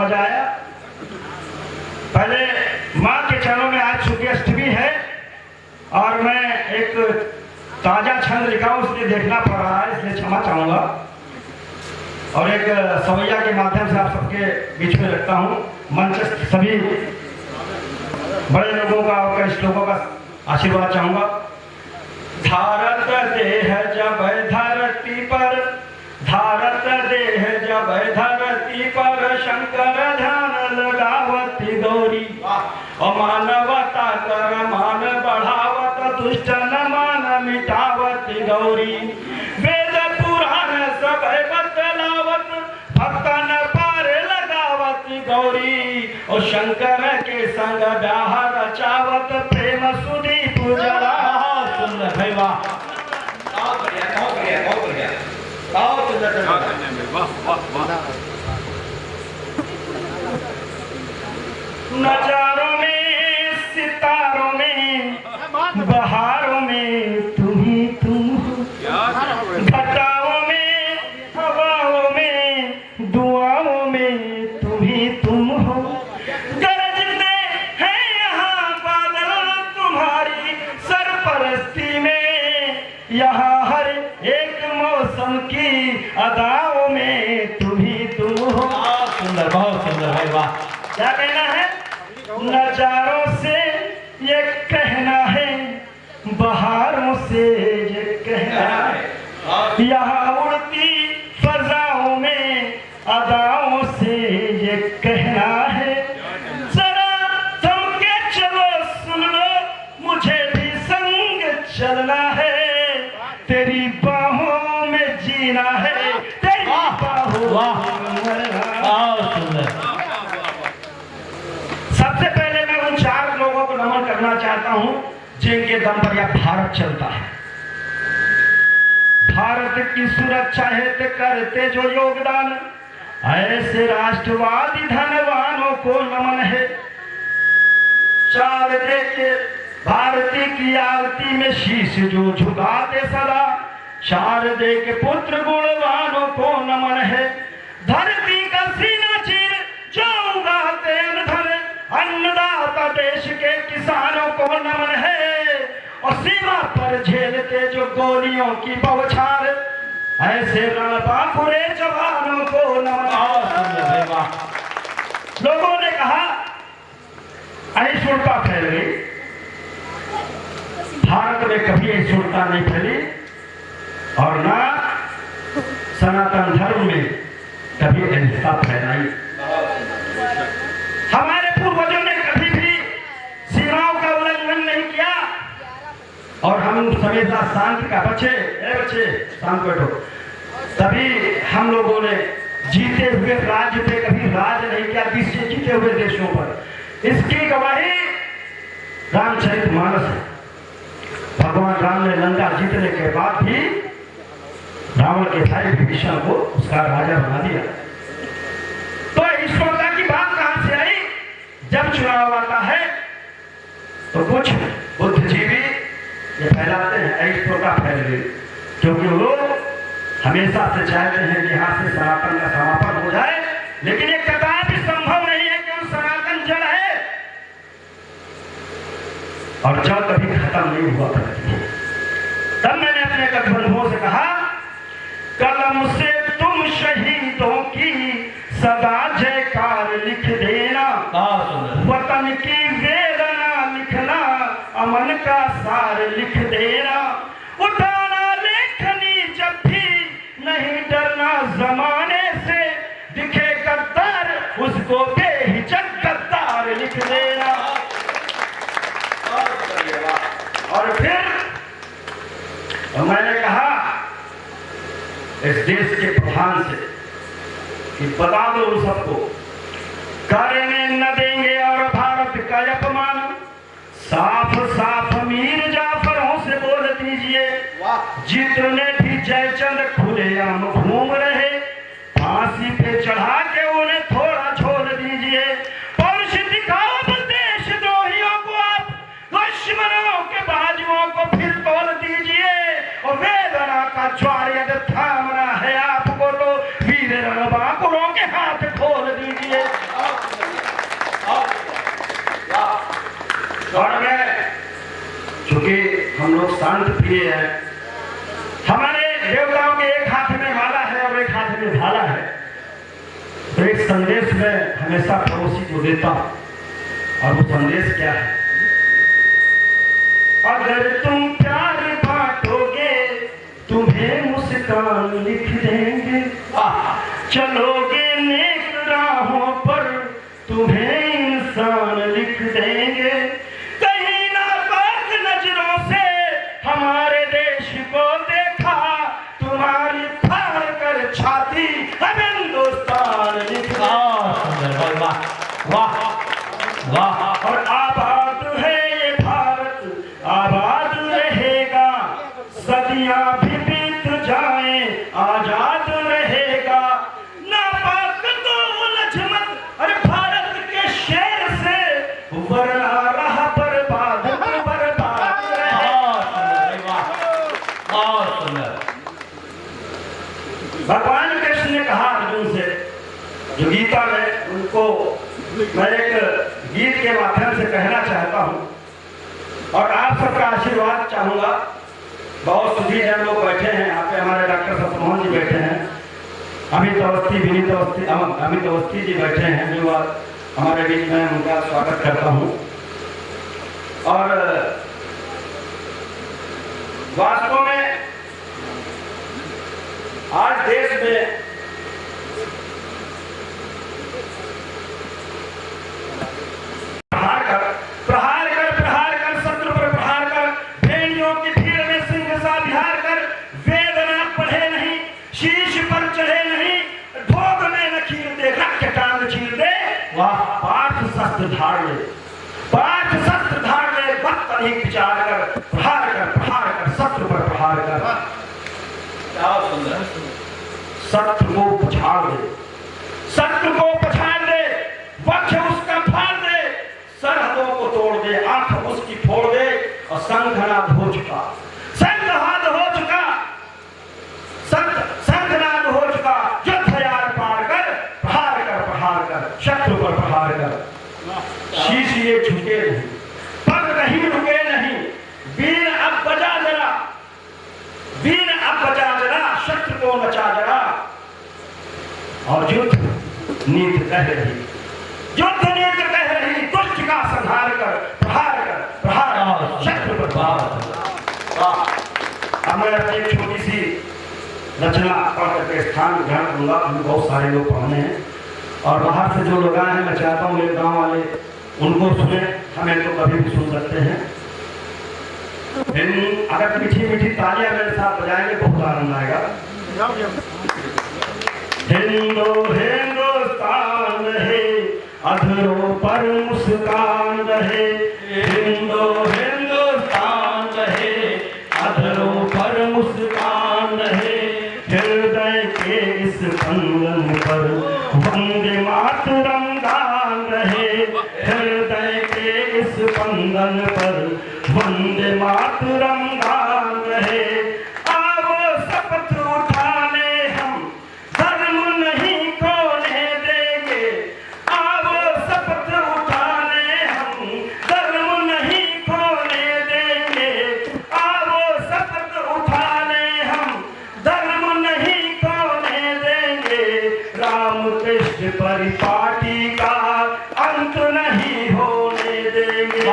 मजा आया। पहले माँ के चरणों में आज सूर्य अष्टमी है और मैं एक ताजा छंद लिखा हूँ, उसलिए देखना पड़ रहा है, इसलिए क्षमा चाहूँगा। और एक सवैया के माध्यम से आप सबके बीच में रखता हूँ। मंच सभी बड़े लोगों का और कई लोगों का आशीर्वाद चाहूँगा। भारत देह जब धरती पर, भारत देह जब धरती पर, शंकर ध्यान लगावती गौरी। और मानवता कर मान बढ़ावत, दुष्ट न मान मिटावती गौरी। वेद पुराण सब बतलावत, भक्तन पार लगावती गौरी। और शंकर के संग ब्याह रचावत, प्रेम सुदीप जला। सुंदर भाई वाह, बहुत बढ़िया, बहुत बढ़िया, बहुत बढ़िया, बहुत सुंदर। नजारों में, सितारों में, बहारों में तुम ही तुम हो। घटाओं में, हवाओं में, दुआओं में तुम ही तुम हो। गरजते हैं यहाँ बादल तुम्हारी सरपरस्ती में, यहाँ हर एक मौसम की अदाओं में तुम ही तुम हो। सुंदर, बहुत सुंदर भाई वाह। क्या कहना है? नजारों से ये कहना है, बहारों से ये कहना है, यहाँ उड़ती फजाओं में अदाओं से ये कहना है। जरा थम के चलो, सुन लो, मुझे भी संग चलना है। तेरी बाहों में जीना है, तेरी बाहों में। सबसे पहले मैं उन 4 लोगों को नमन करना चाहता हूं जिनके दम पर यह भारत चलता है। भारत की सुरक्षा हेतु करते जो योगदान, ऐसे राष्ट्रवादी धनवानों को नमन है। शारदे के भारती की आरती में शीश जो झुकाते सदा, शारदे के पुत्र गुणवानों को नमन है। धरती का सीना चीर जो उगाते अनधन, अन्नदाता देश के किसानों को नमन है। और सीमा पर झेलते जो गोलियों की बौछार, ऐसे रणबांकुरे जवानों को नमन। लोगों ने कहा अहिंसुरता फैल गई, भारत में कभी अहिंसुरता नहीं फैली और ना सनातन धर्म में कभी अहिंसा फैलाई। हमारे पूर्वजों ने कभी भी सीमाओं का उल्लंघन नहीं किया और हम हमेशा शांति का बच्चे शांत बैठो। तभी हम लोगों ने जीते हुए राज्य पे कभी राज नहीं किया, किसी जीते हुए देशों पर। इसकी गवाही रामचरितमानस है। भगवान राम ने लंका जीतने के बाद भी रावण के भाई विभीषण को उसका राजा बना दिया। तो ईश्वरता की बात कहां से आई? जब चुनाव आता है तो कुछ बुद्धिजीवी ये फैलाते हैं ईश्वरता फैल गई, क्योंकि लोग हमेशा से चाहते हैं कि यहाँ से सनातन का समापन हो जाए, लेकिन ये कदापि संभव नहीं है कि सनातन जड़ है और जड़ कभी खत्म नहीं हुआ करती है। तब मैंने अपने गठबंधुओं से कहा, कलम से तुम शहीदों की सदा जयकार लिख देना, वतन की वेदना लिखना, अमन का सार लिख देना। उठाना लेखनी जब भी, नहीं डरना जमाने से, दिखे गद्दार उसको बेहिचक गद्दार लिख देना। और फिर तो मैंने कहा इस देश के प्रधान से कि बता दो उन सबको, करने न देंगे और भारत का अपमान। साफ साफ मीर जाफरों से बोल दीजिए, जितने भी जयचंद खुलेआम घूम रहे, फांसी पे चढ़ा के उन्हें थोड़ा छोड़ दीजिए। पौरुष दिखाओ देशद्रोहियों को, आप दुश्मनों के बाजुओं को फिर तोड़ दीजिए। और वेदना का ज्वार यदि थामना है आपको, तो वीर रणबांकुरों के हाथ खोल दीजिए। भी है। हमारे देवताओं के एक हाथ में माला है और एक हाथ में भाला है। तो एक संदेश में हमेशा पड़ोसी को देता हूं, और वो संदेश क्या है? अगर तुम प्यार बांटोगे तुम्हें मुस्कान लिख देंगे, चलोगे नेक राहों पर तुम्हें इंसान लिख देंगे। कहीं ना पाक नजरों से हमारे देश को देखा, तुम्हारी फाड़ कर छाती हम हिंदुस्तान लिख देंगे। वाह वाह। और आबाद है ये भारत, आबाद रहेगा, सदियां भी बीत जाए आजाद रहेगा। नापाक तो उलझ मत, अरे भारत के शेर से वरना रहा बर्बाद बर्बाद रहेगा। भगवान कृष्ण ने कहा अर्जुन से, जो गीता में, उनको मैं एक गीत के माध्यम से कहना चाहता हूं और आप सबका आशीर्वाद चाहूंगा। बहुत सुधीर जन लोग बैठे हैं यहाँ पे, हमारे डॉक्टर सत्यमोहन जी बैठे हैं, अमित अवस्थी, विनीत अवस्थी, अमित अवस्थी जी बैठे हैं, जो हमारे बीच में, उनका स्वागत करता हूँ। और वास्तव में आज देश में प्रहार कर शत्रु पर प्रहार कर, भेड़ियों की भीड़ में सिंह सा बिहार कर, वेदना पढ़े नहीं, शीश पर चढ़े नहीं, भोग में नखीर दे, रक्त टांग चीर दे, वाह पार्थ शस्त्र धार ले, पार्थ शस्त्र धार ले, वक्त अधिक विचार कर, प्रहार कर शत्रु पर प्रहार कर। क्या सुंदर, शत्रु को पछाड़ दे, शत्रु को पछाड़ दे, वक्ष उसका फाड़ दे, सरहदों को तोड़ दे, आंख उसकी फोड़ दे, और संघनाद हो चुका, संघनाद हो चुका, संघनाद हो चुका, युद्ध यार पार कर, प्रहार कर शत्रु पर प्रहार कर। शीश ये झुके नहीं, पग कहीं रुके नहीं, वीर अब बजा जरा, वीर अब बजा जरा, शत्रु को नचा जरा। और युद्ध नीति कह रही, युद्ध नीति कह रही, दुष्ट का संहार कर, प्रहार शत्रु पर प्रहार। अब मैं अपनी छोटी सी रचना पढ़ करके स्थान ग्रहण दूंगा। बहुत सारे लोग पढ़ने हैं और बाहर से जो लोग आए हैं, मैं चाहता हूँ मेरे गांव वाले उनको सुने, हमें तो कभी भी सुन सकते हैं। अगर मीठी मीठी तालियां मेरे साथ बजाएंगे बहुत आनंद आएगा। हिंदुस्तान है, अधरों पर मुस्कान रहे, हिंदुस्तान रहे, अधरों पर मुस्कान रहे, हृदय के इस बंधन पर वंदे मातरम गान रहे, हृदय के इस बंधन पर वंदे मातरम गान रहे। आओ शपथ उठाने हम, धर्म नहीं खोने देंगे, आओ शपथ उठाने हम, धर्म नहीं खोने देंगे, आओ शपथ उठाने हम, धर्म नहीं खोने देंगे। राम कृष्ण परिपाटी का अंत नहीं होने देंगे,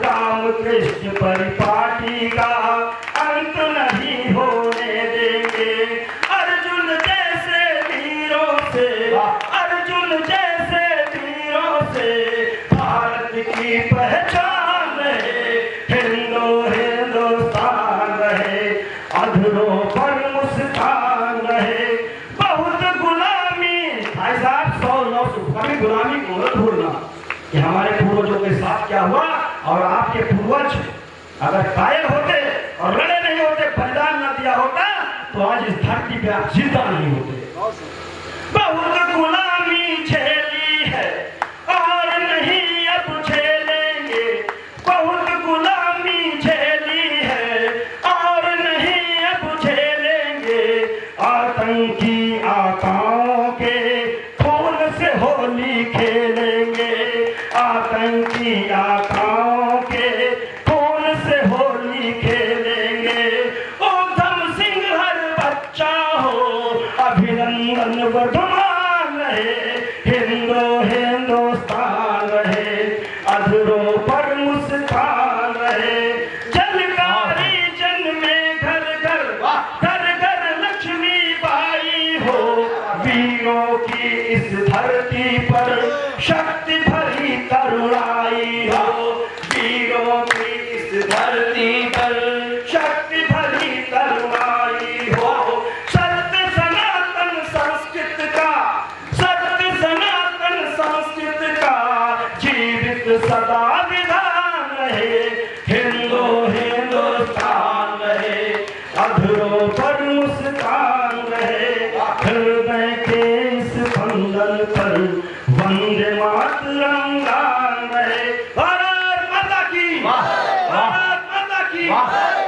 राम कृष्ण परिपाटी का अंत नहीं होने देंगे। अर्जुन जैसे वीरों से, अर्जुन जैसे वीरों से भारत की पहचान रहे, हिंदुस्तान रहे, अधरों पर मुस्कान रहे। बहुत गुलामी, भाई साहब 100-900 कभी गुलामी को मत भूलना कि हमारे पूर्वजों के साथ क्या हुआ, और आपके पूर्वज अगर कायल होते और लड़े नहीं होते, बलिदान न दिया होता, तो आज इस धरती पे आप जिंदा नहीं होते। बहुत गुलामी झेली है और नहीं अब झेलेंगे, बहुत गुलामी झेली है और नहीं अब झेलेंगे। आतंकी आकाओं के खून से होली खेलेंगे, आतंकी आकाओं के खून से होली खेलेंगे। स्पंदन वर्धमान रहे, हिंदुस्तान रहे, अधरों पर मुस्कान रहे, जलकारी जन में घर घर, घर घर लक्ष्मी बाई हो, वीरों की इस धरती पर शक्ति भरी करुणाई हो, वीरों की इस धरती पर शक्ति भरी करुणाई हो, सत्य सनातन संस्कृत का, सत्य सनातन संस्कृत का जीवित सदा विधान रहे, हिंदुस्तान रहे, अधरों पर मुस्कान रहे, हृदय के इस बंधन पर वंदे मातरम गान रहे। भारत माता की, भारत माता की।